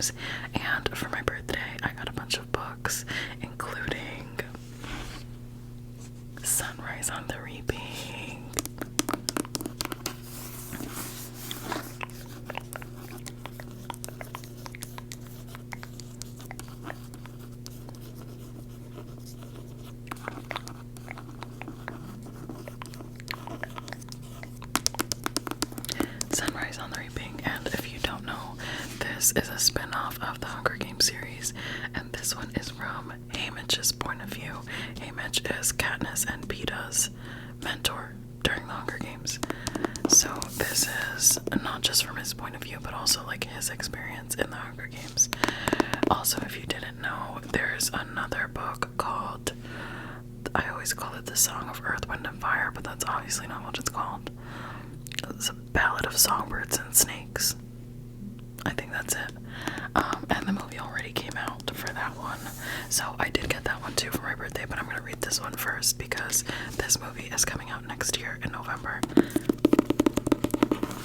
series. And for my birthday, I got a bunch of books, including Sunrise on the Reaping, Sunrise on the Reaping, and if you don't know, this is a spin-off of the Hunger Games series, and this one is from Haymitch's point of view. Haymitch is Katniss and Peeta's mentor during the Hunger Games. So this is not just from his point of view, but also like his experience in the Hunger Games. Also, if you didn't know, there's another book called, I always call it The Song of Earth, Wind and Fire, but that's obviously not what it's called. It's a Ballad of Songbirds and Snakes. I think that's it. And the movie already came out for that one. So I did get that one too for my birthday, but I'm going to read this one first because this movie is coming out next year in November.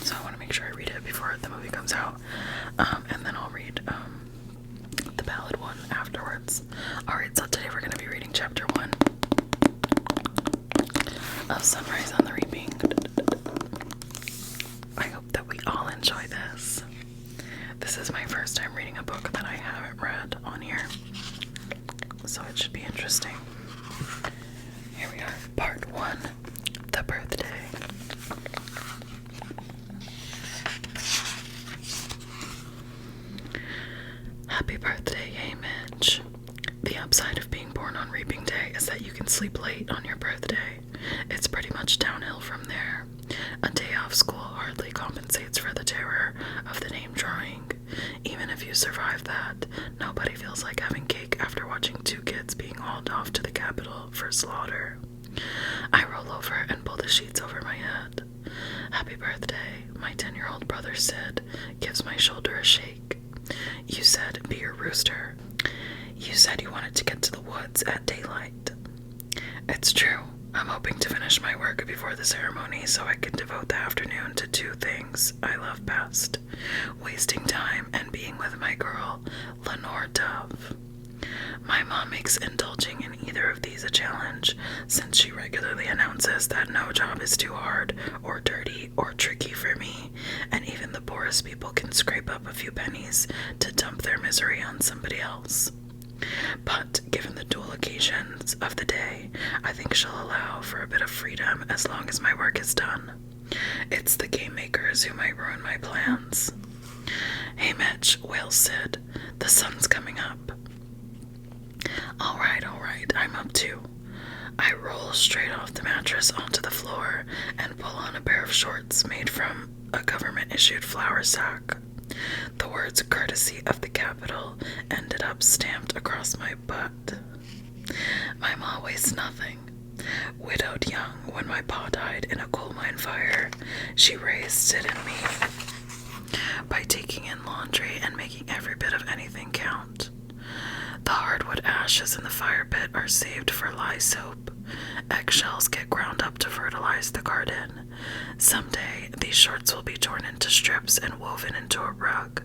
So I want to make sure I read it before the movie comes out. And then I'll read the ballad one afterwards. Alright, so today we're going to be reading chapter 1 of Sunrise on the Reaping. I hope that we all enjoy this. This is my first time reading a book that I haven't read on here, so it should be interesting. Here we are, part 1, The Birthday. Happy birthday, Haymitch. The upside of being born on Reaping Day is that you can sleep late on your birthday. It's pretty much downhill from there. A day off school hardly compensates for the terror of the name drawing. Even if you survive that, nobody feels like having cake after watching 2 kids being hauled off to the Capitol for slaughter. I roll over and pull the sheets over my head. Happy birthday, my 10-year-old brother Sid gives my shoulder a shake. You said be a rooster. You said you wanted to get to the woods at daylight. It's true. I'm hoping to finish my work before the ceremony so I can devote the afternoon to 2 things I love best: wasting time and being with my girl, Lenore Dove. My mom makes indulging in either of these a challenge, since she regularly announces that no job is too hard or dirty or tricky for me, and even the poorest people can scrape up a few pennies to dump their misery on somebody else. But given the dual occasions of the day, I think she'll allow for a bit of freedom as long as my work is done. It's the game makers who might ruin my plans. Haymitch, wails Sid. The sun's coming up. All right, I'm up too. I roll straight off the mattress onto the floor and pull on a pair of shorts made from a government-issued flour sack. The words courtesy of the Capitol ended up stamped across my butt. My ma wastes nothing. Widowed young when my pa died in a coal mine fire, she raised Sid and me by taking in laundry and making every bit of anything count. The hardwood ashes in the fire pit are saved for lye soap. Eggshells get ground up to fertilize the garden. Someday, these shorts will be torn into strips and woven into a rug.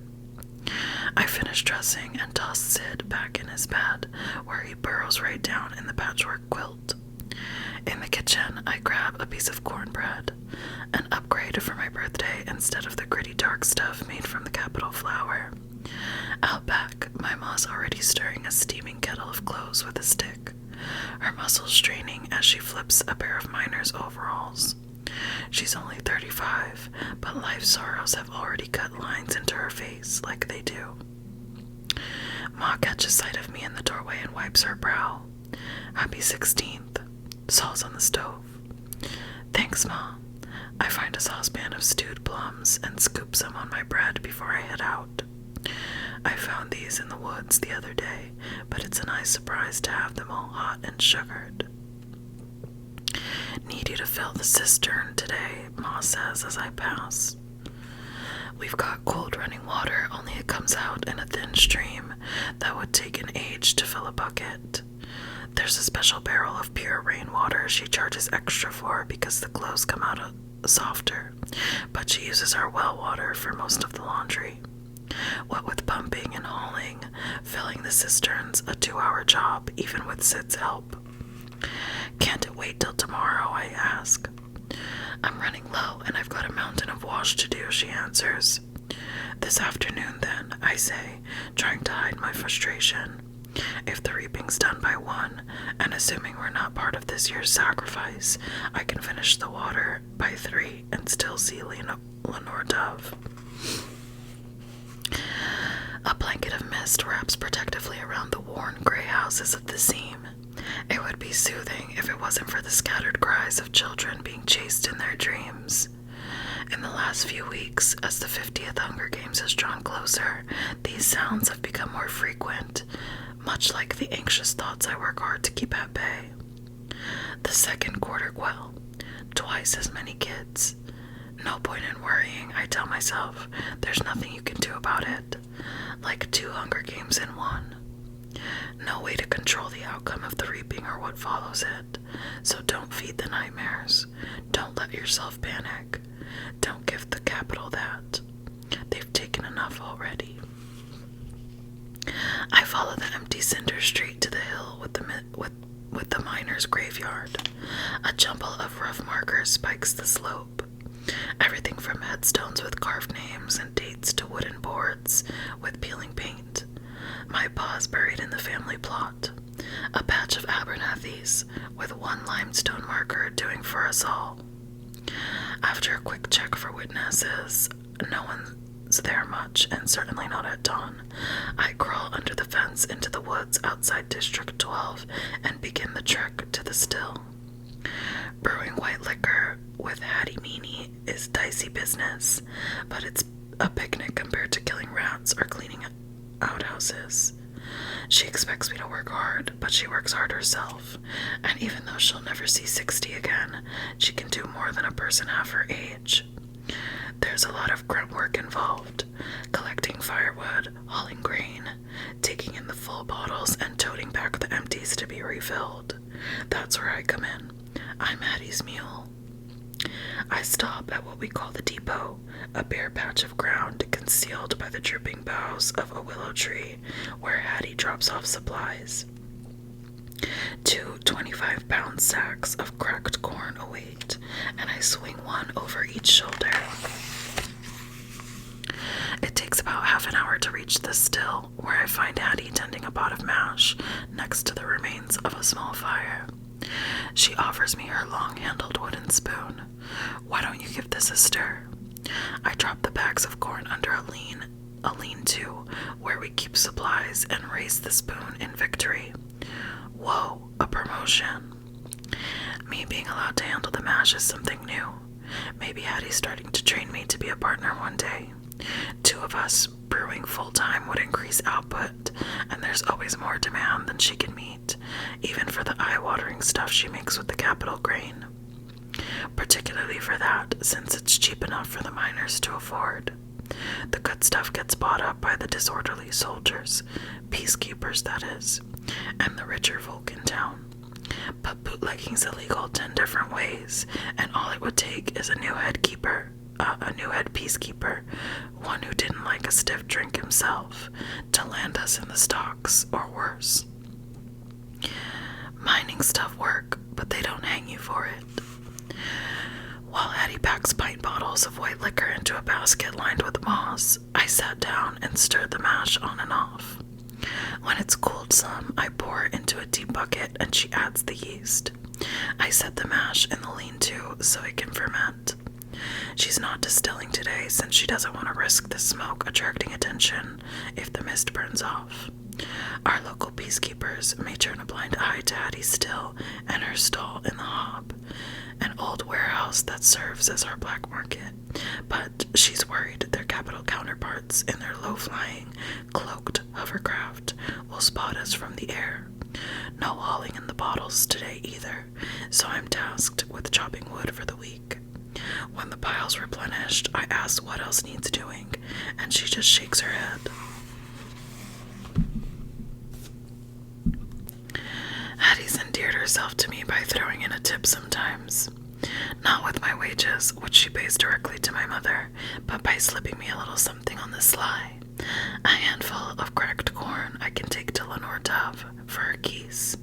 I finish dressing and toss Sid back in his bed, where he burrows right down in the patchwork quilt. In the kitchen, I grab a piece of cornbread, an upgrade for my birthday instead of the gritty dark stuff made from the Capitol flour. Out back, my ma's already stirring a steaming kettle of clothes with a stick, her muscles straining as she flips a pair of miner's overalls. She's only 35, but life's sorrows have already cut lines into her face like they do. Ma catches sight of me in the doorway and wipes her brow. Happy 16th. Salt's on the stove. Thanks, Ma. I find a saucepan of stewed plums and scoop some on my bread before I head out. I found these in the woods the other day, but it's a nice surprise to have them all hot and sugared. Need you to fill the cistern today, Ma says as I pass. We've got cold running water, only it comes out in a thin stream that would take an age to fill a bucket. There's a special barrel of pure rainwater she charges extra for because the clothes come out softer, but she uses our well water for most of the laundry. What with pumping and hauling, filling the cisterns a 2-hour job, even with Sid's help. Can't it wait till tomorrow, I ask. I'm running low and I've got a mountain of wash to do, she answers. This afternoon then, I say, trying to hide my frustration. If the reaping's done by 1, and assuming we're not part of this year's sacrifice, I can finish the water by 3 and still see Lenore Dove. A blanket of mist wraps protectively around the worn gray houses of the seam. It would be soothing if it wasn't for the scattered cries of children being chased in their dreams. In the last few weeks, as the 50th Hunger Games has drawn closer, these sounds have become more frequent, much like the anxious thoughts I work hard to keep at bay. The second quarter quell. Twice as many kids. No point in worrying, I tell myself. There's nothing you can do about it. Like 2 Hunger Games in 1. No way to control the outcome of the reaping or what follows it. So don't feed the nightmares. Don't let yourself panic. Don't give the capital that. They've taken enough already. I follow the empty cinder street to the hill with the miners' graveyard. A jumble of rough markers spikes the slope. Everything from headstones with carved names and dates to wooden boards with peeling paint. My paws buried in the family plot. A patch of Abernathy's with 1 limestone marker doing for us all. After a quick check for witnesses, no one's there much, and certainly not at dawn. I crawl under the fence into the woods outside District 12 and begin the trek to the still. Brewing white liquor with Hattie Meany is dicey business, but it's a picnic compared to killing rats or cleaning outhouses. She expects me to work hard, but she works hard herself, and even though she'll never see 60 again, she can do more than a person half her age. There's a lot of grunt work involved, collecting firewood, hauling grain, taking in the full bottles, and toting back the empties to be refilled. That's where I come in. I'm Hattie's mule. I stop at what we call the depot, a bare patch of ground concealed by the drooping boughs of a willow tree where Hattie drops off supplies. 2 25-pound sacks of cracked corn await, and I swing one over each shoulder. It takes about half an hour to reach the still, where I find Hattie tending a pot of mash next to the remains of a small fire. She offers me her long-handled wooden spoon. Why don't you give this a stir? I drop the bags of corn under a lean-to, where we keep supplies, and raise the spoon in victory. Whoa, a promotion. Me being allowed to handle the mash is something new. Maybe Hattie's starting to train me to be a partner one day. 2 of us brewing full-time would increase output, and there's always more demand than she can meet, even for the eye-watering stuff she makes with the capital grain. Particularly for that, since it's cheap enough for the miners to afford. The good stuff gets bought up by the disorderly soldiers, peacekeepers that is, and the richer folk in town. But bootlegging's illegal 10 different ways, and all it would take is a new head peacekeeper, one who didn't like a stiff drink himself, to land us in the stocks, or worse. Mining stuff work, but they don't hang you for it. While Hattie packs pint bottles of white liquor into a basket lined with moss, I sat down and stirred the mash on and off. When it's cooled some, I pour it into a deep bucket and she adds the yeast. I set the mash in the lean-to so it can ferment. She's not distilling today since she doesn't want to risk the smoke attracting attention if the mist burns off. Our local peacekeepers may turn a blind eye to Hattie's still and her stall in the hob, an old warehouse that serves as our black market, but she's worried their capital counterparts in their low-flying, cloaked hovercraft will spot us from the air. No hauling in the bottles today either, so I'm tasked with chopping wood for the week. When the pile's replenished, I ask what else needs doing, and she just shakes her head. Hattie's endeared herself to me by throwing in a tip sometimes. Not with my wages, which she pays directly to my mother, but by slipping me a little something on the sly. A handful of cracked corn I can take to Lenore Dove for her keys.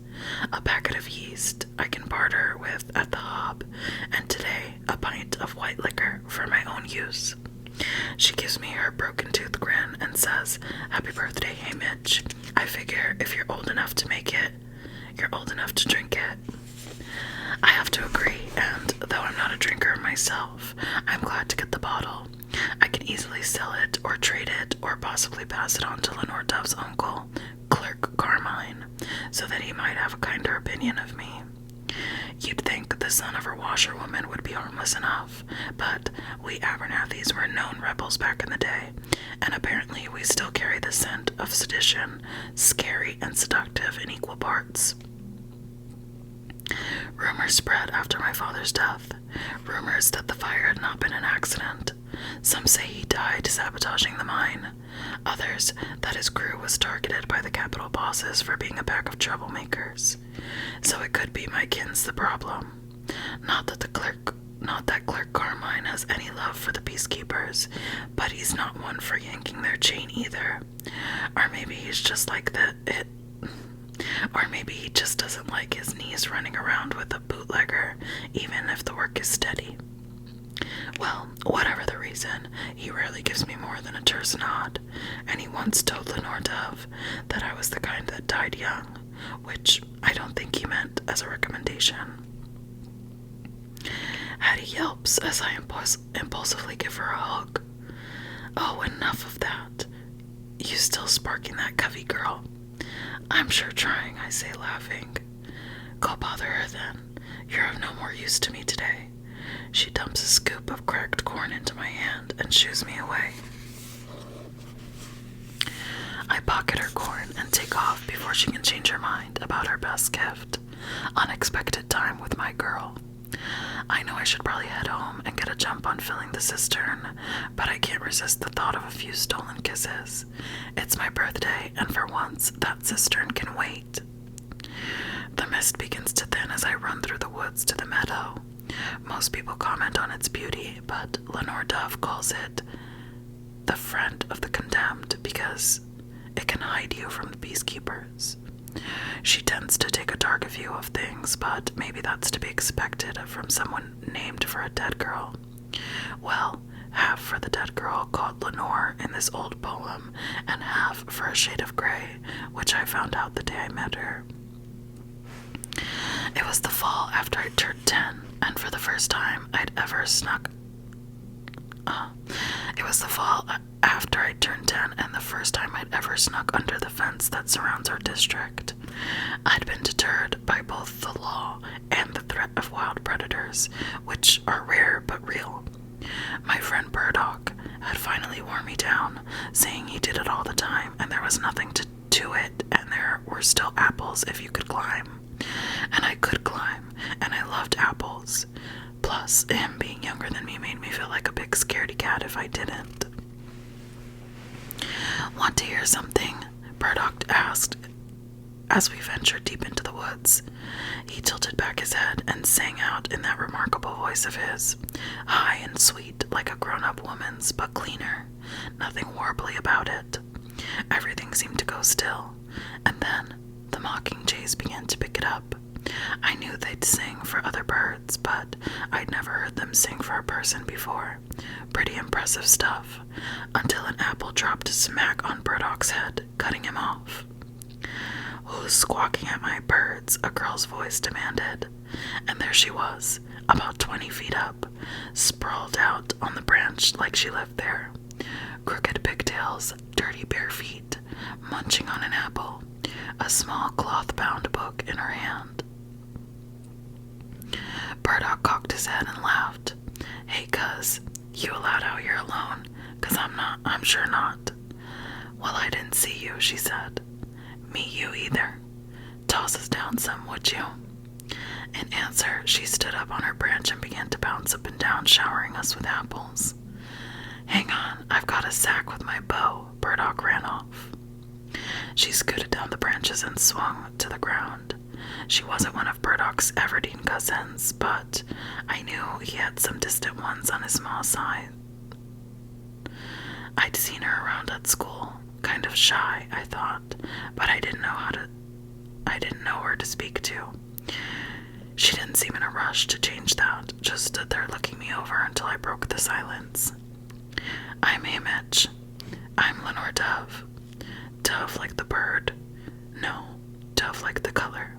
A packet of yeast I can barter with at the hob, and today a pint of white liquor for my own use. She gives me her broken tooth grin and says, "Happy birthday, hey Mitch. I figure if you're old enough to make it, you're old enough to drink it." I have to agree, and though I'm not a drinker myself, I'm glad to get the bottle. I can easily sell it or trade it or possibly pass it on to Lenore Dove's uncle, Clerk Carmine, so that he might have a kinder opinion of me. You'd think the son of her washerwoman would be harmless enough, but we Abernethys were known rebels back in the day, and apparently we still carry the scent of sedition, scary and seductive in equal parts. Rumors spread after my father's death. Rumors that the fire had not been an accident. Some say he died sabotaging the mine. Others that his crew was targeted by the capital bosses for being a pack of troublemakers. So it could be my kin's the problem. Not that Clerk Carmine has any love for the peacekeepers, but he's not one for yanking their chain either. Or maybe he's just like Or maybe he just doesn't like his knees running around with a bootlegger, even if the work is steady. Well, whatever the reason, he rarely gives me more than a terse nod, and he once told Lenore Dove that I was the kind that died young, which I don't think he meant as a recommendation. Hattie yelps as I impulsively give her a hug. "Oh, enough of that. You still sparking that covey, girl?" "I'm sure trying," I say, laughing. "Go bother her then. You're of no more use to me today." She dumps a scoop of cracked corn into my hand and shoos me away. I pocket her corn and take off before she can change her mind about her best gift, unexpected time with my girl. I know I should probably head home and get a jump on filling the cistern, but I can't resist the thought of a few stolen kisses. It's my birthday, and for once, that cistern can wait. The mist begins to thin as I run through the woods to the meadow. Most people comment on its beauty, but Lenore Dove calls it the friend of the condemned because it can hide you from the peacekeepers. She tends to take a dark view of things, but maybe that's to be expected from someone named for a dead girl. Well, half for the dead girl called Lenore in this old poem, and half for a shade of gray, which I found out the day I met her. It was the fall after I turned 10, and for the first time I'd ever snuck under the fence that surrounds our district. I'd been deterred by both the law and the threat of wild predators, which are rare but real. My friend Burdock had finally worn me down, saying he did it all the time and there was nothing to it, and there were still apples if you could climb. And I could climb, and I loved apples. Plus, him being younger than me made me feel like a big scaredy cat if I didn't. "Want to hear something?" Burdock asked as we ventured deep into the woods. He tilted back his head and sang out in that remarkable voice of his, high and sweet like a grown-up woman's, but cleaner, nothing warbly about it. Everything seemed to go still, and then the mocking jays began to pick it up. I knew they'd sing for other birds, but I'd never heard them sing for a person before. Pretty impressive stuff, until an apple dropped smack on Burdock's head, cutting him off. "Who's squawking at my birds?" a girl's voice demanded. And there she was, about 20 feet up, sprawled out on the branch like she lived there. Crooked pigtails, dirty bare feet, munching on an apple, a small cloth-bound book in her hand. Burdock cocked his head and laughed. "Hey, cuz, you allowed out here alone? 'Cause I'm sure not." "Well, I didn't see you," she said. "Me you either. Toss us down some, would you?" In answer, she stood up on her branch and began to bounce up and down, showering us with apples. "Hang on, I've got a sack with my bow." Burdock ran off. She scooted down the branches and swung to the ground. She wasn't one of Burdock's Everdeen cousins, but I knew he had some distant ones on his small side. I'd seen her around at school, kind of shy, I thought, but I didn't know her to speak to. She didn't seem in a rush to change that, just stood there looking me over until I broke the silence. I'm Haymitch. I'm Lenore Dove. Dove like the bird. No, dove like the color.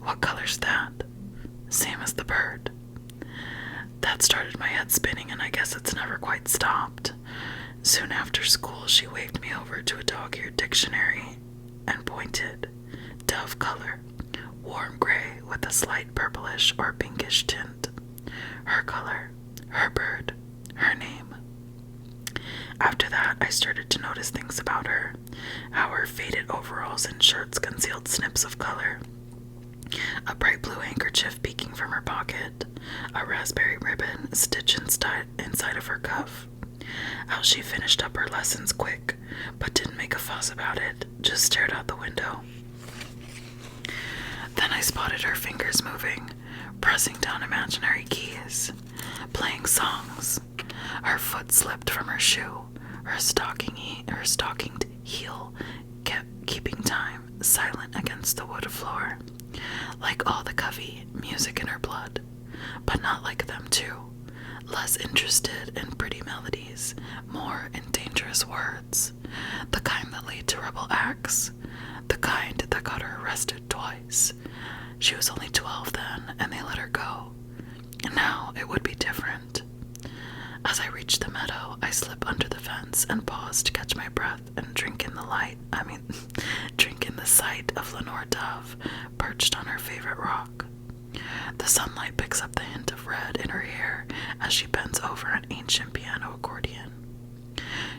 What color's that? Same as the bird. That started my head spinning, and I guess it's never quite stopped. Soon after school, she waved me over to a dog-eared dictionary and pointed. Dove color. Warm gray with a slight purplish or pinkish tint. Her color. Her bird. Her name. After that, I started to notice things about her. How her faded overalls and shirts concealed snips of color. A bright blue handkerchief peeking from her pocket. A raspberry ribbon stitched inside of her cuff. How she finished up her lessons quick, but didn't make a fuss about it, just stared out the window. Then I spotted her fingers moving, pressing down imaginary keys, playing songs. Her foot slipped from her shoe, her stockinged heel kept keeping time, silent against the wood floor. Like all the Covey, music in her blood, but not like them too. Less interested in pretty melodies, more in dangerous words. The kind that lead to rebel acts. The kind that got her arrested twice. She was only 12 then, and they let her go. And now it would be different. As I reached the meadow, I slipped under the fence and paused to catch my breath and drink in the sight of Lenore Dove perched on her favorite rock. The sunlight picks up the hint of red in her hair as she bends over an ancient piano accordion.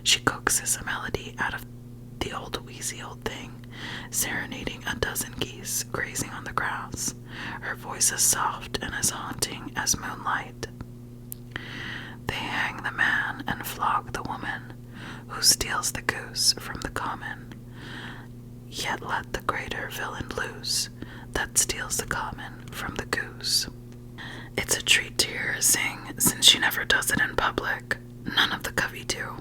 She coaxes a melody out of the old wheezy old thing, serenading a dozen geese grazing on the grass. Her voice is soft and as haunting as moonlight. They hang the man and flog the woman who steals the goose from the common. Yet let the greater villain loose that steals the common from the goose. It's a treat to hear her sing, since she never does it in public. None of the Covey do.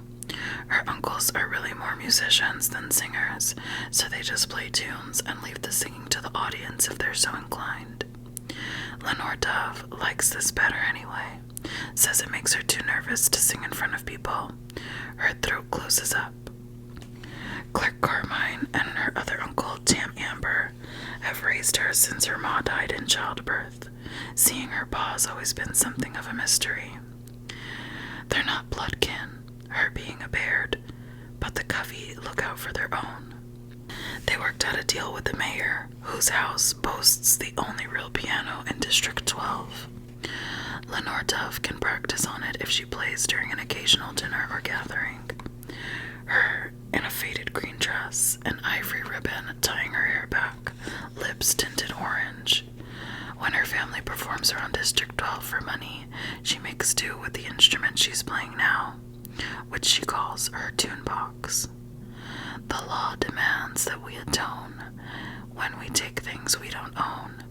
Her uncles are really more musicians than singers, so they just play tunes and leave the singing to the audience if they're so inclined. Lenore Dove likes this better anyway. Says it makes her too nervous to sing in front of people. Her throat closes up. Clark Carmine and her other uncle, Tam Amber, have raised her since her ma died in childbirth. Seeing her pa's always been something of a mystery. They're not blood kin, her being a Baird, but the Covey look out for their own. They worked out a deal with the mayor, whose house boasts the only real piano in District 12. Lenore Dove can practice on it if she plays during an occasional dinner or gathering. Her in a faded green dress, an ivory ribbon tying her hair back, lips tinted orange. When her family performs around District 12 for money, she makes do with the instrument she's playing now, which she calls her tune box. The law demands that we atone when we take things we don't own,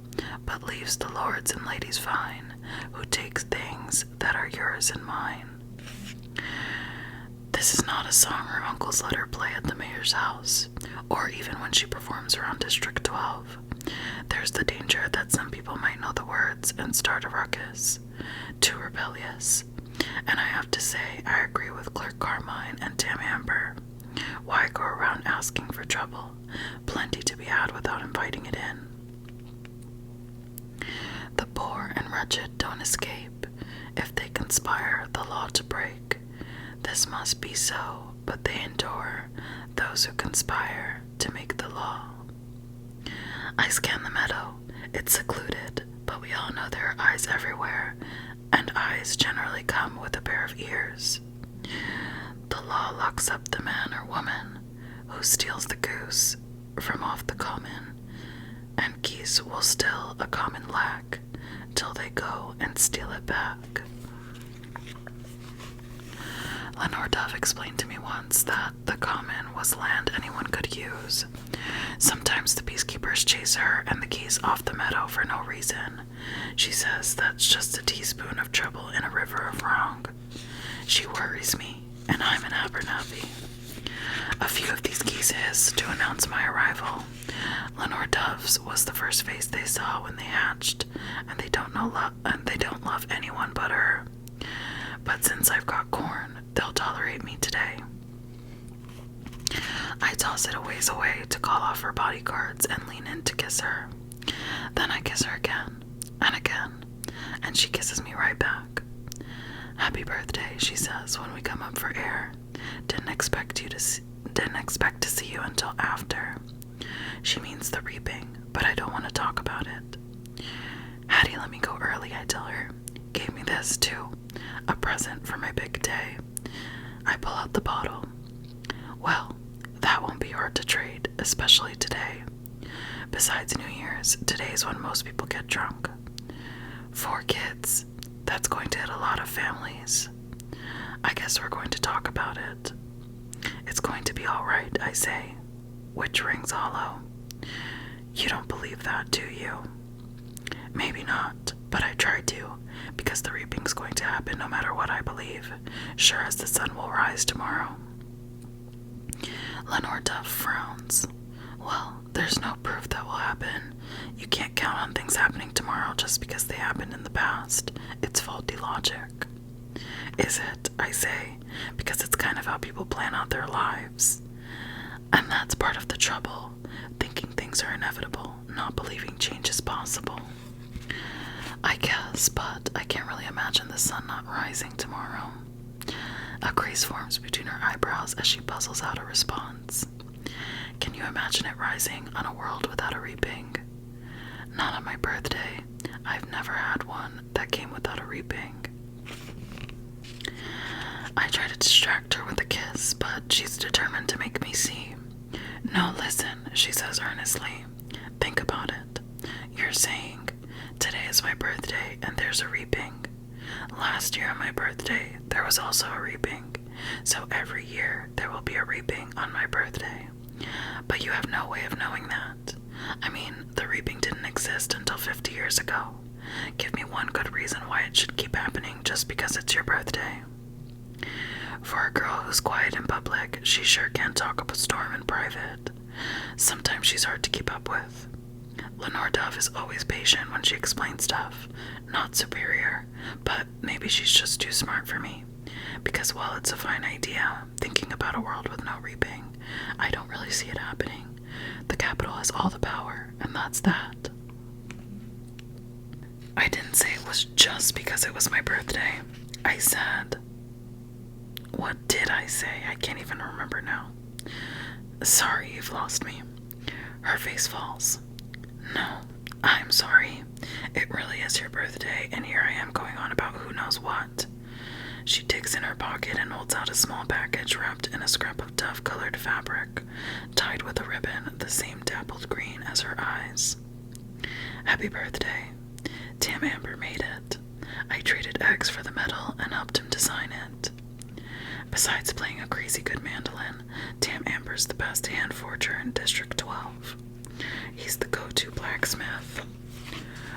but leaves the lords and ladies fine who take things that are yours and mine. This is not a song her uncles let her play at the mayor's house, or even when she performs around District 12. There's the danger that some people might know the words and start a ruckus. Too rebellious. And I have to say, I agree with Clark Carmine and Tam Amber. Why go around asking for trouble? Plenty to be had without inviting it in. The poor and wretched don't escape. If they conspire the law to break, this must be so, but they endure those who conspire to make the law. I scan the meadow. It's secluded, but we all know there are eyes everywhere, and eyes generally come with a pair of ears. The law locks up the man or woman who steals the goose from off the common, and geese will still a common lack till they go and steal it back. Lenore Dove explained to me once that the common was land anyone could use. Sometimes the peacekeepers chase her and the geese off the meadow for no reason. She says that's just a teaspoon of trouble in a river of wrong. She worries me, and I'm an Abernathy. A few of these geese hissed to announce my arrival. Lenore Dove's was the first face they saw when they hatched, and they don't love anyone but her. But since I've got corn, they'll tolerate me today. I toss it a ways away to call off her bodyguards and lean in to kiss her. Then I kiss her again, and she kisses me right back. Happy birthday, she says when we come up for air. Didn't expect to see you until after. She means the reaping, but I don't want to talk about it. Hattie let me go early, I tell her. Gave me this, too. A present for my big day. I pull out the bottle. Well, that won't be hard to trade, especially today. Besides New Year's, today's when most people get drunk. 4 kids. That's going to hit a lot of families. I guess we're going to talk about it. It's going to be all right, I say, which rings hollow. You don't believe that, do you? Maybe not, but I try to, because the reaping's going to happen no matter what I believe, sure as the sun will rise tomorrow. Lenore Dove frowns. Well, there's no proof that will happen. You can't count on things happening tomorrow just because they happened in the past. It's faulty logic. Is it? I say, because it's kind of how people plan out their lives. And that's part of the trouble, thinking things are inevitable, not believing change is possible. I guess, but I can't really imagine the sun not rising tomorrow. A crease forms between her eyebrows as she puzzles out a response. Can you imagine it rising on a world without a reaping? Not on my birthday. I've never had one that came without a reaping. I try to distract her with a kiss, but she's determined to make me see. No, listen, she says earnestly. Think about it. You're saying, today is my birthday and there's a reaping. Last year on my birthday, there was also a reaping. So every year, there will be a reaping on my birthday. But you have no way of knowing that. I mean, the reaping didn't exist until 50 years ago. Give me one good reason why it should keep happening just because it's your birthday. For a girl who's quiet in public, she sure can't talk up a storm in private. Sometimes she's hard to keep up with. Lenore Dove is always patient when she explains stuff. Not superior, but maybe she's just too smart for me. Because while it's a fine idea, thinking about a world with no reaping, I don't really see it happening. The Capitol has all the power, and that's that. I didn't say it was just because it was my birthday. I said... What did I say? I can't even remember now. Sorry, you've lost me. Her face falls. No, I'm sorry. It really is your birthday, and here I am going on about who knows what. She digs in her pocket and holds out a small package wrapped in a scrap of dove-colored fabric, tied with a ribbon the same dappled green as her eyes. Happy birthday. Tam Amber made it. I traded eggs for the medal and helped him design it. Besides playing a crazy good mandolin, Tam Amber's the best hand forger in District 12. He's the go-to blacksmith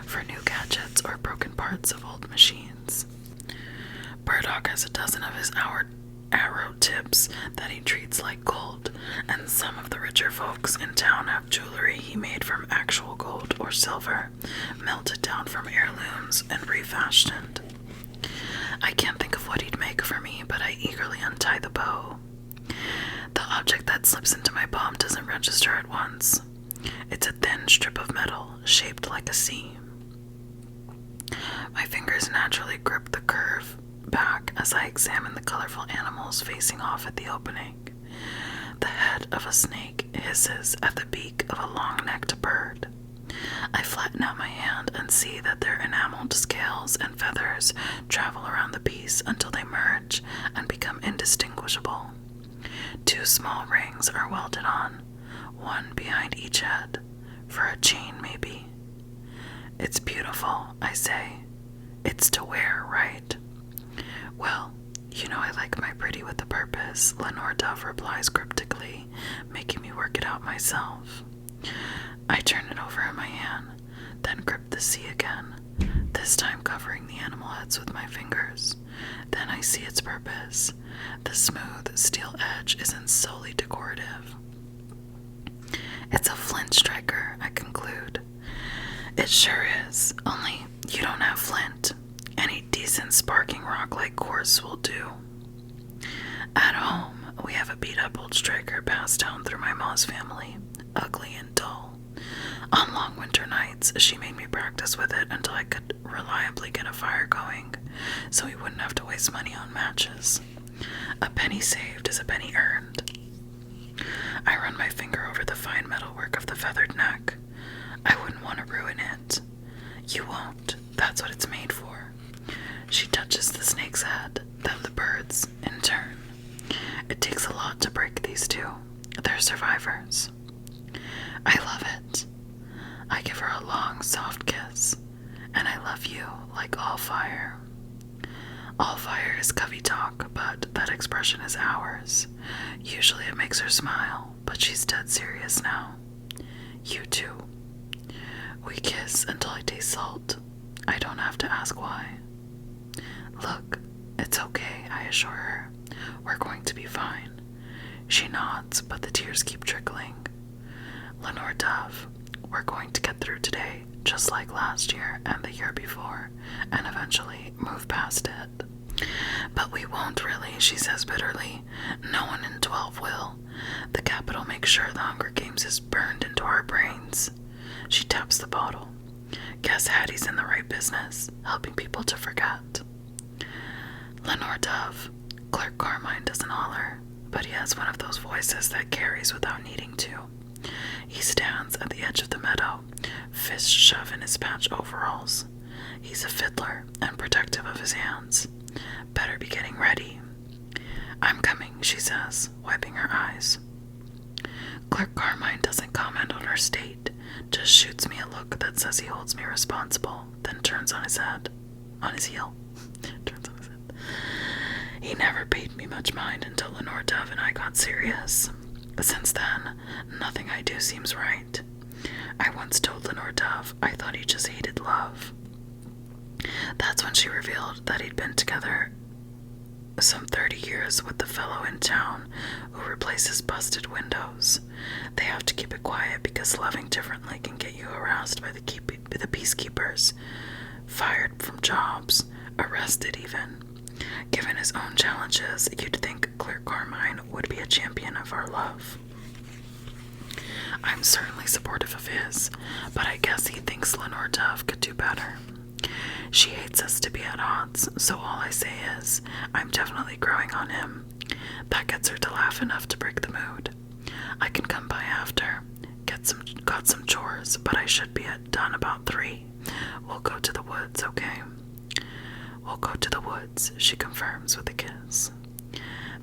for new gadgets or broken parts of old machines. Burdock has a dozen of his arrow tips that he treats like gold, and some of the richer folks in town have jewelry he made from actual gold or silver, melted down from heirlooms and refashioned. I can't think of what he'd make for me, but I eagerly untie the bow. The object that slips into my palm doesn't register at once. It's a thin strip of metal, shaped like a C. My fingers naturally grip the curve back as I examine the colorful animals facing off at the opening. The head of a snake hisses at the beak of a long-necked bird. I flatten out my hand and see that their enameled scales and feathers travel around the piece until they merge and become indistinguishable. 2 small rings are welded on, one behind each head, for a chain maybe. It's beautiful, I say. It's to wear, right? Well, you know I like my pretty with a purpose, Lenore Dove replies cryptically, making me work it out myself. I turn it over in my hand, then grip the C again, this time covering the animal heads with my fingers. Then I see its purpose. The smooth steel edge isn't solely decorative. It's a flint striker, I conclude. It sure is, only you don't have flint. Any decent sparking rock like quartz will do. At home, we have a beat-up old striker passed down through my mom's family, ugly and dull. On long winter nights, she made me practice with it until I could reliably get a fire going, so we wouldn't have to waste money on matches. A penny saved is a penny earned. I run my finger over the fine metalwork of the feathered neck. I wouldn't want to ruin it. You won't. That's what it's made for. She touches the snake's head, then the bird's, in turn. It takes a lot to break these two. They're survivors. I love it. I give her a long, soft kiss, and I love you like all fire. All fire is covey talk, but that expression is ours. Usually it makes her smile, but she's dead serious now. You too. We kiss until I taste salt. I don't have to ask why. Look, it's okay, I assure her. We're going to be fine. She nods, but the tears keep trickling. Lenore Dove, we're going to get through today, just like last year and the year before, and eventually move past it. But we won't really, she says bitterly. No one in 12 will. The Capitol makes sure the Hunger Games is burned into our brains. She taps the bottle. Guess Hattie's in the right business, helping people to forget. Lenore Dove, Clerk Carmine doesn't holler, but he has one of those voices that carries without needing to. He stands at the edge of the meadow, fists shove in his patch overalls. He's a fiddler and protective of his hands. Better be getting ready. I'm coming, she says, wiping her eyes. Clerk Carmine doesn't comment on her state, just shoots me a look that says he holds me responsible, then turns on his heel. Turns on his head. He never paid me much mind until Lenore Dove and I got serious. Since then, nothing I do seems right. I once told Lenore Dove I thought he just hated love. That's when she revealed that he'd been together some 30 years with the fellow in town who replaces busted windows. They have to keep it quiet because loving differently can get you harassed by the peacekeepers, fired from jobs, arrested even. Given his own challenges, you'd think Clerk Carmine would be a champion of our love. I'm certainly supportive of his, but I guess he thinks Lenore Dove could do better. She hates us to be at odds, so all I say is, I'm definitely growing on him. That gets her to laugh enough to break the mood. I can come by after. Got some chores, but I should be done about 3. We'll go to the woods, okay? We'll go to the woods, she confirms with a kiss.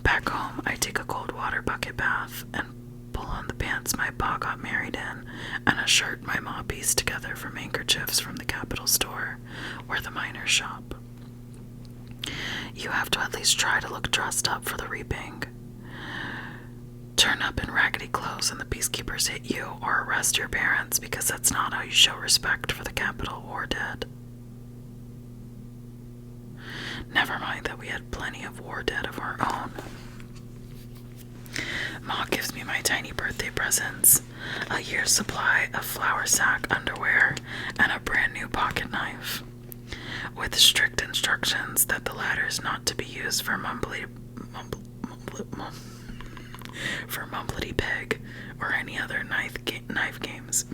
Back home, I take a cold water bucket bath and pull on the pants my pa got married in and a shirt my ma pieced together from handkerchiefs from the Capitol store where the miners shop. You have to at least try to look dressed up for the reaping. Turn up in raggedy clothes and the peacekeepers hit you or arrest your parents because that's not how you show respect for the Capitol war dead. Never mind that we had plenty of war dead of our own. Ma gives me my tiny birthday presents, a year's supply of flour sack underwear, and a brand new pocket knife, with strict instructions that the latter is not to be used for mumblety peg or any other knife games.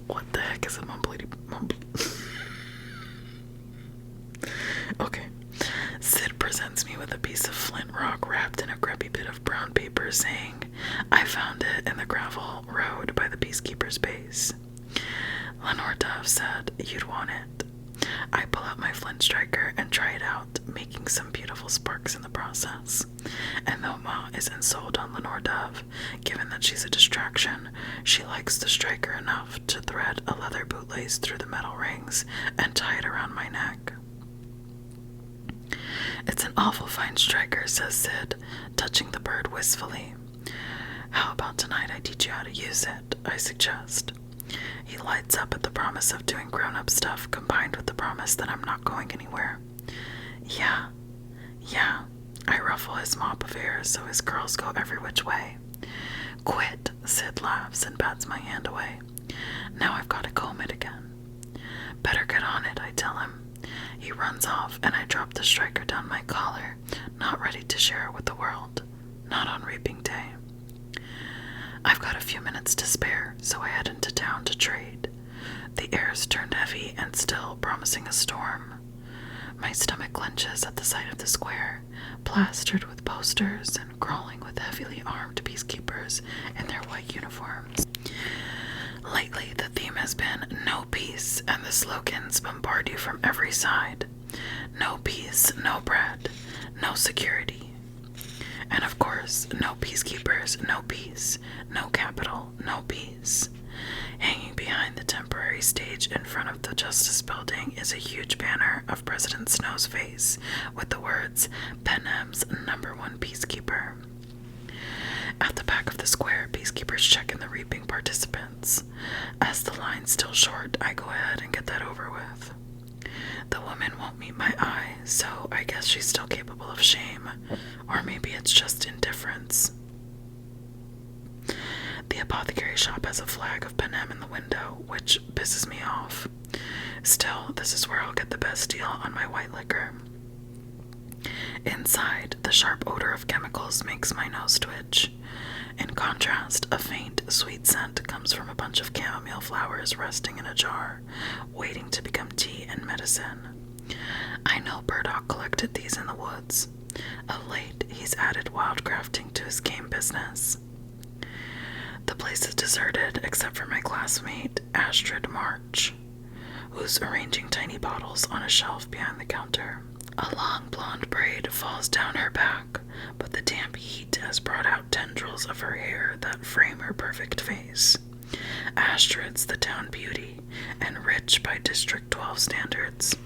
What the heck is a mumblety mumble? Okay. Sid presents me with a piece of flint rock wrapped in a grubby bit of brown paper, saying, I found it in the gravel road by the peacekeeper's base. Lenore Dove said you'd want it. I pull out my flint striker and try it out, making some beautiful sparks in the process. And though Ma isn't sold on Lenore Dove, given that she's a distraction, she likes the striker enough to thread a leather bootlace through the metal rings and tie it around my neck. It's an awful fine striker, says Sid, touching the bird wistfully. How about tonight I teach you how to use it, I suggest. He lights up at the promise of doing grown-up stuff combined with the promise that I'm not going anywhere. Yeah, I ruffle his mop of hair so his curls go every which way. Quit, Sid laughs and bats my hand away. Now I've got to comb it again. Better get on it, I tell him. He runs off and I drop the striker down my collar, not ready to share it with the world. Not on reaping day. I've got a few minutes to spare, so I head into town to trade. The air's turned heavy and still, promising a storm. My stomach clenches at the sight of the square, plastered with posters and crawling with heavily armed peacekeepers in their white uniforms. Lately, the theme has been no peace, and the slogans bombard you from every side. No peace, no bread, no security. And of course, no peacekeepers, no peace, no capital, no peace. Hanging behind the temporary stage in front of the Justice Building is a huge banner of President Snow's face with the words, Panem's #1 peacekeeper. At the back of the square, peacekeepers check in the reaping participants. As the line's still short, I go ahead and get that over with. The woman won't meet my eye, so I guess she's still capable of shame, or maybe it's just indifference. The apothecary shop has a flag of Panem in the window, which pisses me off. Still, this is where I'll get the best deal on my white liquor. Inside, the sharp odor of chemicals makes my nose twitch. In contrast, a faint, sweet scent comes from a bunch of chamomile flowers resting in a jar, waiting to become tea and medicine. I know Burdock collected these in the woods. Of late, he's added wildcrafting to his game business. The place is deserted except for my classmate, Astrid March, who's arranging tiny bottles on a shelf behind the counter. A long blonde braid falls down her back, but the damp heat has brought out tendrils of her hair that frame her perfect face. Astrid's the town beauty, and rich by District 12 standards.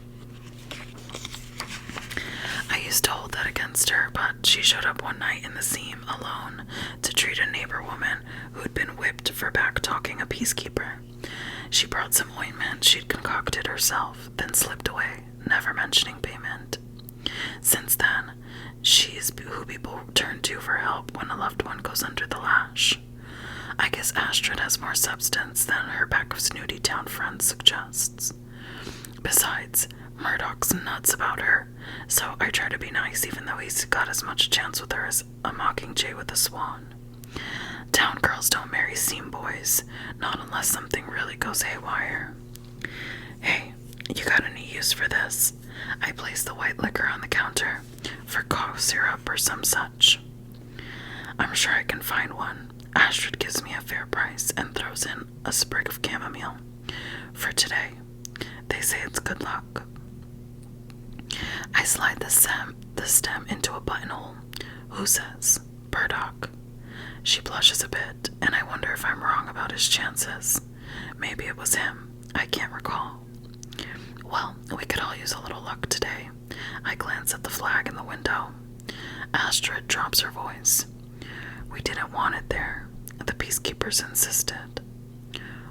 I used to hold that against her, but she showed up one night in the seam alone to treat a neighbor woman who'd been whipped for back-talking a peacekeeper. She brought some ointment she'd concocted herself, then slipped away, never mentioning payment. Since then, she's who people turn to for help when a loved one goes under the lash. I guess Astrid has more substance than her pack of snooty town friends suggests. Besides, Murdoch's nuts about her, so I try to be nice even though he's got as much chance with her as a mockingjay with a swan. Town girls don't marry seam boys, not unless something really goes haywire. Hey, you got any use for this? I place the white liquor on the counter, for cough syrup or some such. I'm sure I can find one. Astrid gives me a fair price and throws in a sprig of chamomile. For today. They say it's good luck. I slide the stem into a buttonhole. Who says? Burdock. She blushes a bit, and I wonder if I'm wrong about his chances. Maybe it was him. I can't recall. Well, we could all use a little luck today. I glance at the flag in the window. Astrid drops her voice. We didn't want it there. The peacekeepers insisted.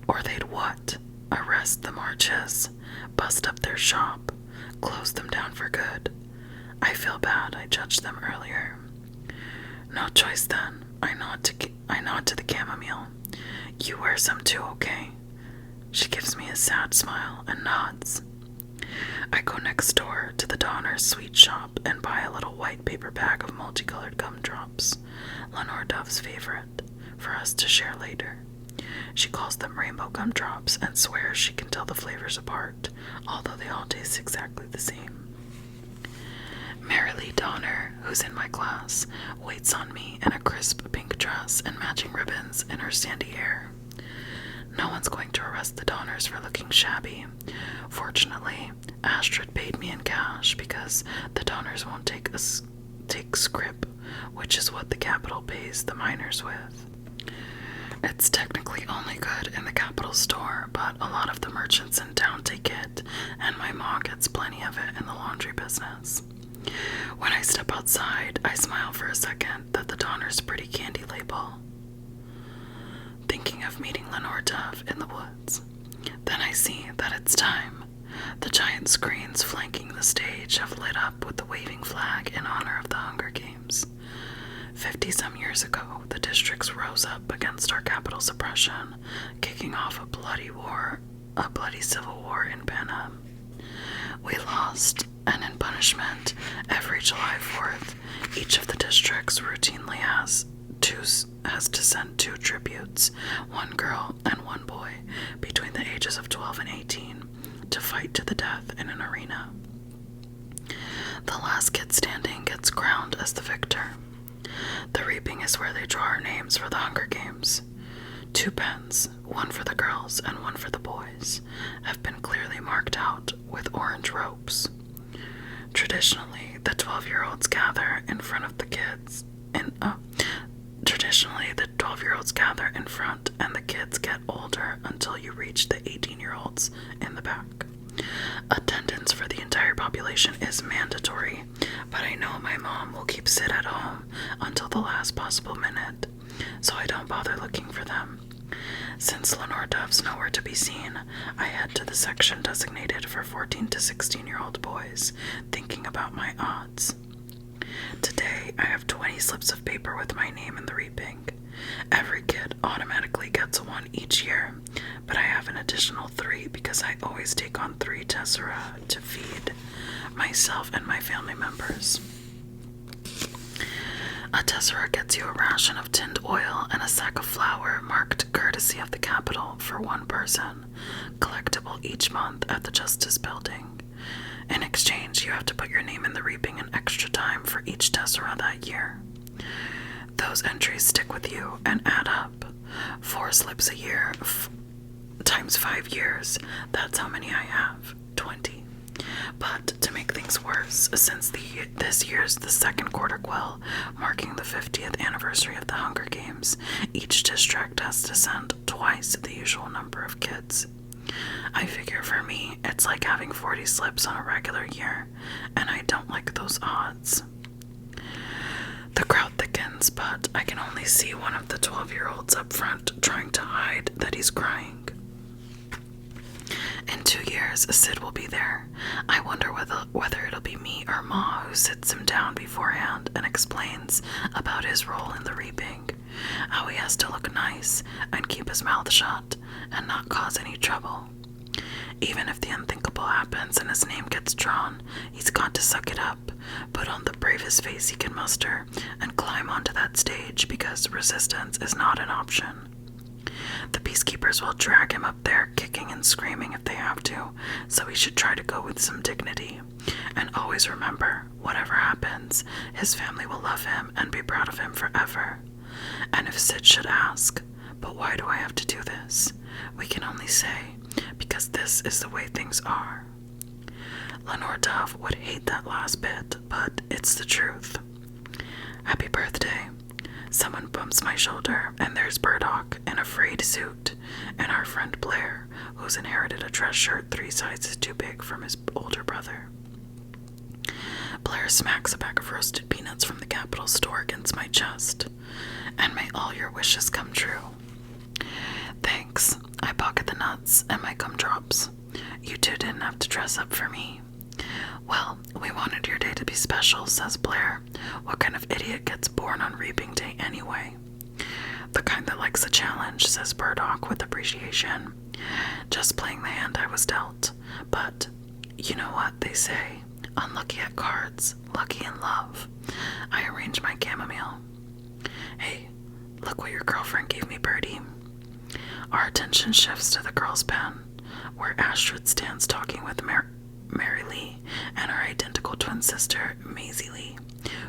Or they'd what? Arrest the Marches, bust up their shop, close them down for good. I feel bad I judged them earlier. No choice then. I nod to the chamomile. You wear some too, okay? She gives me a sad smile and nods. I go next door to the Donner's sweet shop and buy a little white paper bag of multicolored gumdrops, Lenore Dove's favorite, for us to share later. She calls them rainbow gumdrops and swears she can tell the flavors apart, although they all taste exactly the same. Marilee Donner, who's in my class, waits on me in a crisp pink dress and matching ribbons in her sandy hair. No one's going to arrest the Donners for looking shabby. Fortunately, Astrid paid me in cash because the Donners won't take scrip, which is what the capital pays the miners with. It's technically only good in the Capitol store, but a lot of the merchants in town take it, and my ma gets plenty of it in the laundry business. When I step outside, I smile for a second at the Donner's pretty candy label, thinking of meeting Lenore Dove in the woods. Then I see that it's time. The giant screens flanking the stage have lit up with the waving flag in honor of the Hunger Games. 50-some years ago, the districts rose up against our capital's oppression, kicking off a bloody civil war in Pan Am. We lost, and in punishment, every July 4th, each of the districts routinely has to send 2 tributes, 1 girl and 1 boy, between the ages of 12 and 18, to fight to the death in an arena. The last kid standing gets crowned as the victor. The reaping is where they draw our names for the Hunger Games. 2 pens, 1 for the girls and 1 for the boys, have been clearly marked out with orange ropes. Traditionally, the 12-year-olds gather in front of the kids. Traditionally, the 12-year-olds gather in front, and the kids get older until you reach the 18-year-olds in the back. Attendance for the entire population is mandatory, but I know my mom will keep Sid at home until the last possible minute, so I don't bother looking for them. Since Lenore Dove's nowhere to be seen, I head to the section designated for 14 to 16-year-old boys, thinking about my odds. Today, I have 20 slips of paper with my name in the reaping. Every kid automatically gets 1 each year, but I have an additional 3 because I always take on 3 tessera to feed myself and my family members. A tessera gets you a ration of tinned oil and a sack of flour marked courtesy of the Capitol for 1 person, collectible each month at the Justice Building. In exchange, you have to put your name in the reaping an extra time for each tessera that year. Those entries stick with you and add up. 4 slips a year times 5 years, that's how many I have, 20. But to make things worse, since this year's the 2nd quarter quell, marking the 50th anniversary of the Hunger Games, each district has to send twice the usual number of kids. I figure for me, it's like having 40 slips on a regular year, and I don't like those odds. The crowd thickens, but I can only see one of the 12-year-olds up front trying to hide that he's crying. In 2 years, Sid will be there. I wonder whether it'll be me or Ma who sits him down beforehand and explains about his role in the reaping, how he has to look nice and keep his mouth shut and not cause any trouble. Even if the unthinkable happens and his name gets drawn, he's got to suck it up, put on the bravest face he can muster, and climb onto that stage because resistance is not an option. The peacekeepers will drag him up there, kicking and screaming if they have to, so he should try to go with some dignity. And always remember, whatever happens, his family will love him and be proud of him forever. And if Sid should ask, "But why do I have to do this?" we can only say, because this is the way things are. Lenore Dove would hate that last bit, but it's the truth. Happy birthday. Someone bumps my shoulder, and there's Burdock in a frayed suit, and our friend Blair, who's inherited a dress shirt 3 sizes too big from his older brother. Blair smacks a bag of roasted peanuts from the Capitol store against my chest. And may all your wishes come true. Thanks. I pocket the nuts and my gumdrops. You 2 didn't have to dress up for me. Well, we wanted your day to be special, says Blair. What kind of idiot gets born on reaping day anyway? The kind that likes a challenge, says Burdock with appreciation. Just playing the hand I was dealt. But you know what they say. Unlucky at cards, lucky in love. I arrange my chamomile. Hey, look what your girlfriend gave me, Birdie. Our attention shifts to the girls' pen, where Astrid stands talking with Mary Lee and her identical twin sister, Maisie Lee,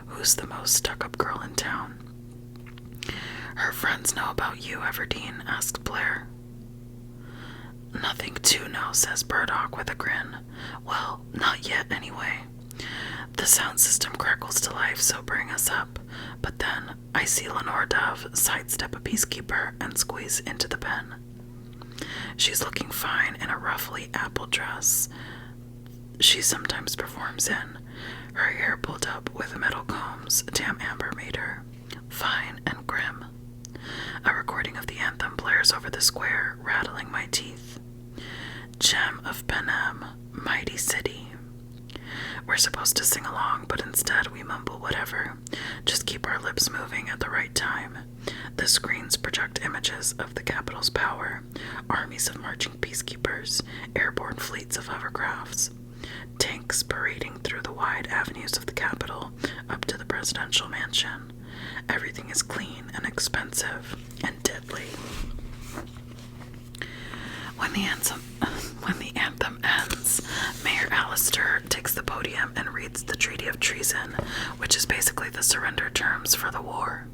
who's the most stuck-up girl in town. Her friends know about you, Everdeen, asked Blair. Nothing to know, says Burdock with a grin. Well, not yet, anyway. The sound system crackles to life, sobering us up, but then I see Lenore Dove sidestep a peacekeeper and squeeze into the pen. She's looking fine in a ruffly apple dress she sometimes performs in, her hair pulled up with metal combs Tam Amber made her, fine and grim. A recording of the anthem blares over the square, rattling my teeth. Gem of Panem, mighty city. We're supposed to sing along, but instead we mumble whatever. Just keep our lips moving at the right time. The screens project images of the capital's power, armies of marching peacekeepers, airborne fleets of hovercrafts, tanks parading through the wide avenues of the capital up to the presidential mansion. Everything is clean and expensive and deadly. When the anthem ends, Mayor Allister takes the podium and reads the Treaty of Treason, which is basically the surrender terms for the war.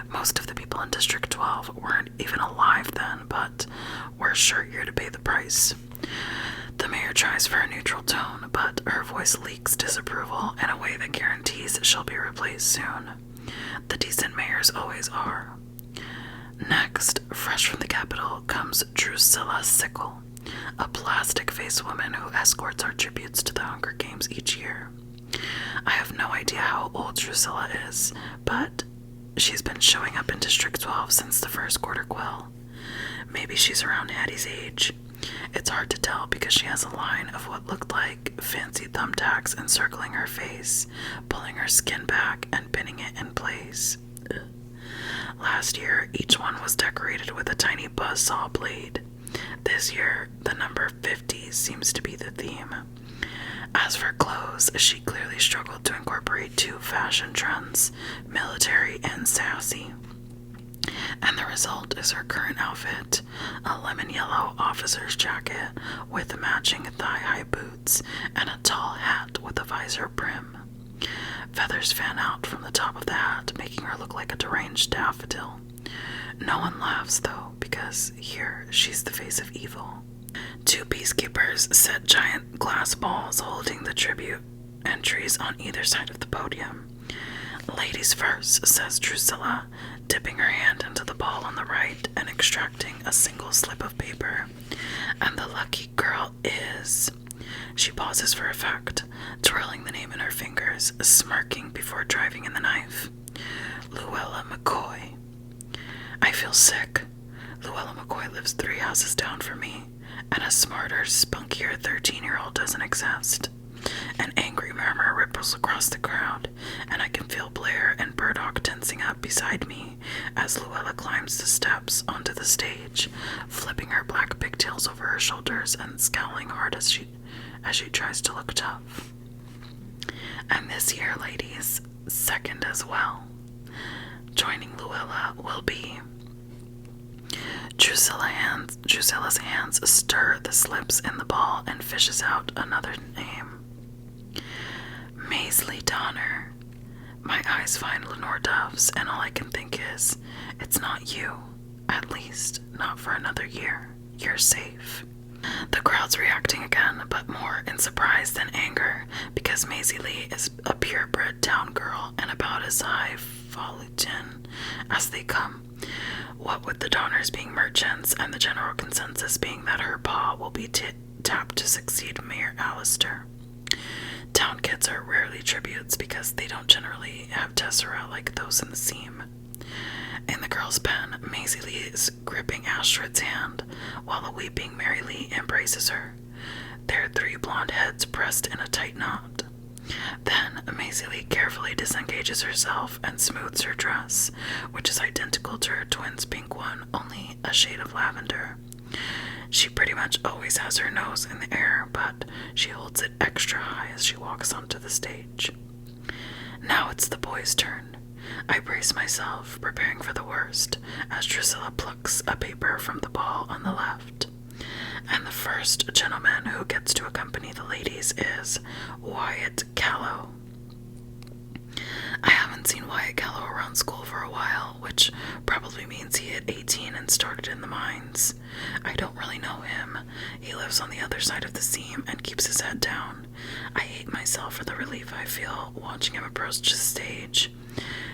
Most of the people in District 12 weren't even alive then, but we're sure here to pay the price. The mayor tries for a neutral tone, but her voice leaks disapproval in a way that guarantees she'll be replaced soon. The decent mayors always are. Next, fresh from the capital, comes Drusilla Sickle, a plastic-faced woman who escorts our tributes to the Hunger Games each year. I have no idea how old Drusilla is, but she's been showing up in District 12 since the first quarter quell. Maybe she's around Hattie's age. It's hard to tell because she has a line of what looked like fancy thumbtacks encircling her face, pulling her skin back and pinning it in place. Ugh. Last year, each one was decorated with a tiny buzzsaw blade. This year, the number 50 seems to be the theme. As for clothes, she clearly struggled to incorporate two fashion trends, military and sassy. And the result is her current outfit, a lemon yellow officer's jacket with matching thigh-high boots and a tall hat with a visor brim. Feathers fan out from the top of the hat, making her look like a deranged daffodil. No one laughs, though, because here she's the face of evil. Two peacekeepers set giant glass balls holding the tribute entries on either side of the podium. Ladies first, says Drusilla, dipping her hand into the ball on the right and extracting a single slip of paper. And the lucky girl is... She pauses for effect, twirling the name in her fingers, smirking before driving in the knife. Luella McCoy. I feel sick. Luella McCoy lives 3 houses down from me, and a smarter, spunkier 13-year-old doesn't exist. An angry murmur ripples across the crowd, and I can feel Blair and Burdock tensing up beside me as Luella climbs the steps onto the stage, flipping her black pigtails over her shoulders and scowling hard as she tries to look tough. And this year, ladies, second as well. Joining Luella will be... Drusilla's hands stir the slips in the ball and fishes out another name. Maisley Donner. My eyes find Lenore Dove's, and all I can think is, it's not you. At least, not for another year. You're safe. The crowd's reacting again, but more in surprise than anger, because Maisie Lee is a purebred town girl and about as highfalutin as they come. What with the Donners being merchants and the general consensus being that her pa will be tapped to succeed Mayor Allister. Town kids are rarely tributes because they don't generally have tessera like those in the seam. In the girl's pen, Maisie Lee is gripping Astrid's hand, while a weeping Mary Lee embraces her, their 3 blonde heads pressed in a tight knot. Then, Maisie Lee carefully disengages herself and smooths her dress, which is identical to her twin's pink one, only a shade of lavender. She pretty much always has her nose in the air, but she holds it extra high as she walks onto the stage. Now it's the boys' turn. I brace myself, preparing for the worst, as Drusilla plucks a paper from the ball on the left. And the first gentleman who gets to accompany the ladies is Wyatt Callow. I haven't seen Wyatt Callow around school for a while, which probably means he hit 18 and started in the mines. I don't really know him. He lives on the other side of the seam and keeps his head down. I hate myself for the relief I feel watching him approach the stage.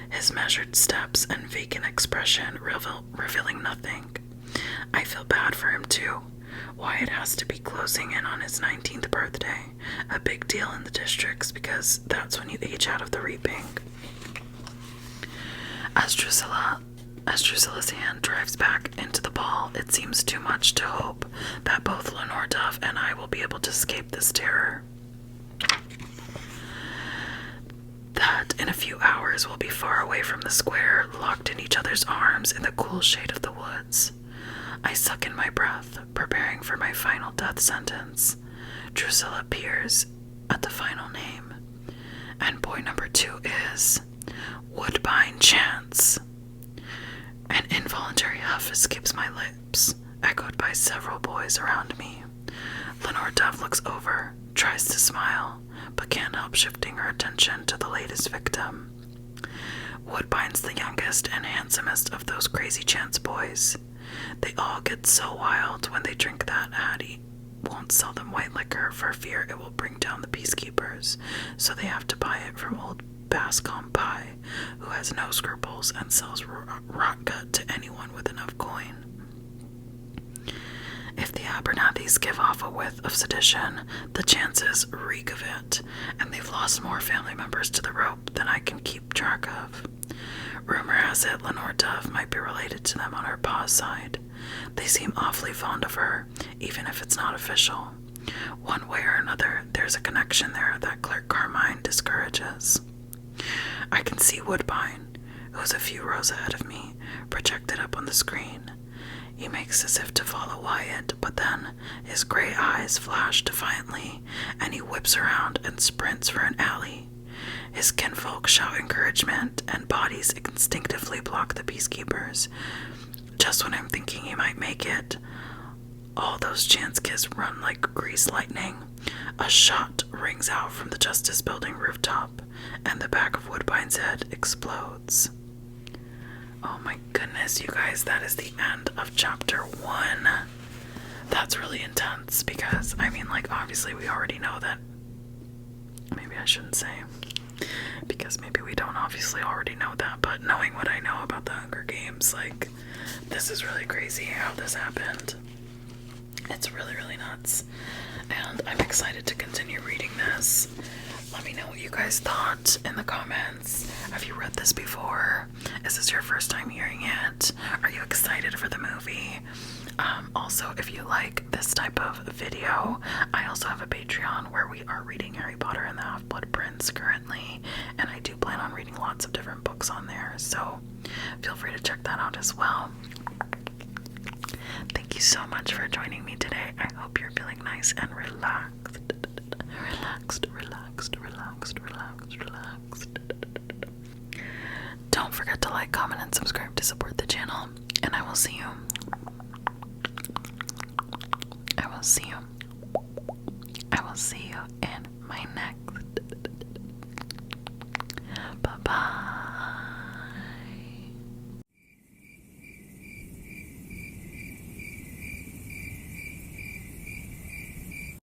His measured steps and vacant expression revealing nothing. I feel bad for him too. Wyatt has to be closing in on his 19th birthday, a big deal in the districts because that's when you age out of the reaping. As Drusilla As Drusilla's hand drives back into the ball, it seems too much to hope that both Lenore Dove and I will be able to escape this terror. That in a few hours we'll be far away from the square, locked in each other's arms in the cool shade of the woods. I suck in my breath, preparing for my final death sentence. Drusilla peers at the final name, and boy number 2 is Woodbine Chance. An involuntary huff escapes my lips, echoed by several boys around me. Lenore Dove looks over, tries to smile, but can't help shifting her attention to the latest victim. Woodbine's the youngest and handsomest of those crazy Chance boys. They all get so wild when they drink that Hattie won't sell them white liquor for fear it will bring down the peacekeepers, so they have to buy it from old Bascom Pie, who has no scruples and sells rot gut to anyone with enough coin. If the Abernathys give off a whiff of sedition, the Chances reek of it, and they've lost more family members to the rope than I can keep track of. Rumor has it Lenore Dove might be related to them on her pa's side. They seem awfully fond of her, even if it's not official. One way or another, there's a connection there that Clerk Carmine discourages. I can see Woodbine, who's a few rows ahead of me, projected up on the screen. He makes as if to follow Wyatt, but then his gray eyes flash defiantly, and he whips around and sprints for an alley. His kinfolk shout encouragement, and bodies instinctively block the peacekeepers. Just when I'm thinking he might make it, all those Chance kids run like greased lightning. A shot rings out from the Justice Building rooftop, and the back of Woodbine's head explodes. Oh my goodness, you guys, that is the end of chapter 1. That's really intense because, I mean, like, obviously we already know that. Maybe I shouldn't say, because maybe we don't obviously already know that, but knowing what I know about the Hunger Games, like, this is really crazy how this happened. It's really, really nuts. And I'm excited to continue reading this. Let me know what you guys thought in the comments. Have you read this before? Is this your first time hearing it? Are you excited for the movie? Also, if you like this type of video, I also have a Patreon where we are reading Harry Potter and the Half-Blood Prince currently, and I do plan on reading lots of different books on there, so feel free to check that out as well. Thank you so much for joining me today. I hope you're feeling nice and relaxed. Relaxed. Don't forget to like, comment, and subscribe to support the channel. And I will see you in my next